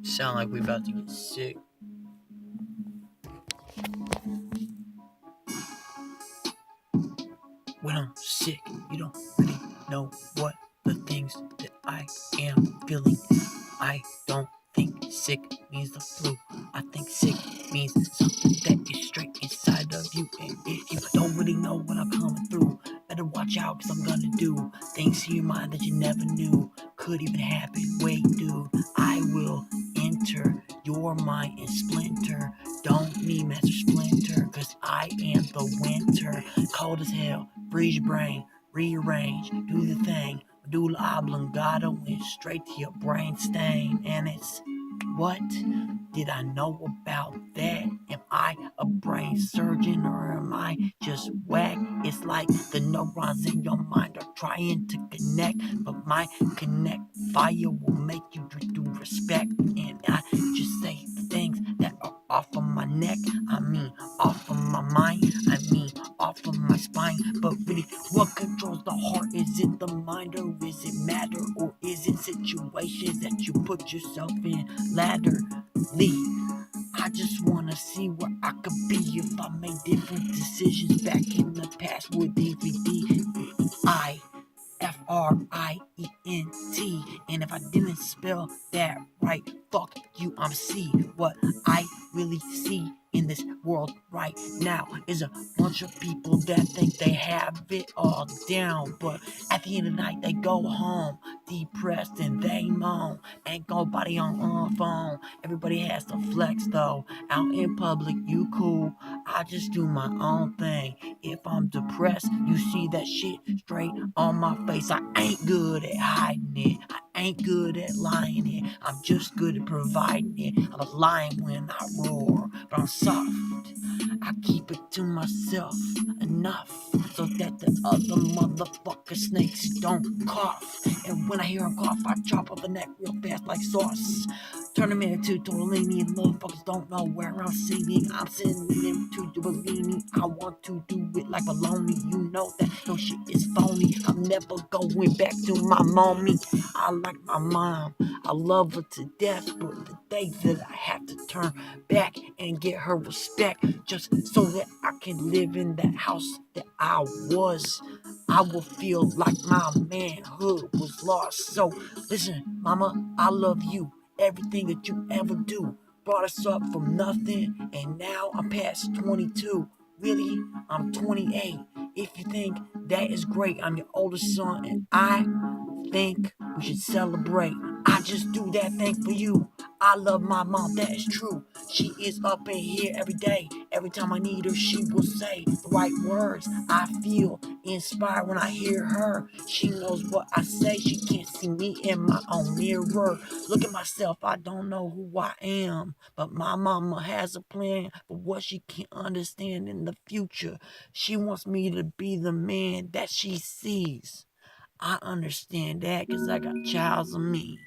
Sound like we about to get sick. When I'm sick, you don't really know what the things that I am feeling. I don't think sick means the flu. I think sick means something that is straight inside of you. And if you don't really know what I'm coming through, better watch out, cause I'm gonna do things to your mind that you never knew could even happen. Wait, dude, I will enter your mind and splinter. Don't need Master Splinter, cause I am the winter. Cold as hell, freeze your brain, rearrange, do the thing. Medulla oblongata went straight to your brain stain. And it's, what did I know about that? Am I a brain surgeon or am I just whack? It's like the neurons in your mind are trying to connect, but my connect fire will make you do respect. And I just say the things that are off of my neck. I mean off of my mind. I mean off of my spine. But really, what controls the heart? Is it the mind, or is it matter, or is it situations that you put yourself in? Latterly, I just wanna see where I could be if I made different decisions back in the past with DVD. IFRIENT. And if I didn't spell that right, fuck you, I'm C. What I really see in this world right now is a bunch of people that think they have it all down, but at the end of the night they go home depressed and they moan. Ain't nobody on phone. Everybody has to flex though. Out in public, you cool. I just do my own thing. If I'm depressed, you see that shit straight on my face. I ain't good at hiding it. I ain't good at lying it. I'm just good at providing it. I'm a lion when I roar, but I'm soft. I keep it to myself enough so that the other motherfucker snakes don't cough. And when I hear them cough, I chop up the neck real fast like sauce. Turn them into tortellini, and motherfuckers don't know where I'm sitting. I'm sending them to the Bellini. I want to do it like baloney. You know that no shit is phony. I'm never going back to my mommy. I like my mom. I love her to death, but the day that I have to turn back and get her respect just so that I can live in that house that I was, I will feel like my manhood was lost. So listen, mama, I love you. Everything that you ever do brought us up from nothing, and now I'm past 22. Really, I'm 28. If you think that is great, I'm your oldest son, and I think we should celebrate. I just do that thing for you. I love my mom, that is true. She is up in here every day. Every time I need her, she will say the right words. I feel inspired when I hear her. She knows what I say. She can't see me in my own mirror. Look at myself, I don't know who I am. But my mama has a plan for what she can understand in the future. She wants me to be the man that she sees. I understand that because I got childs of me.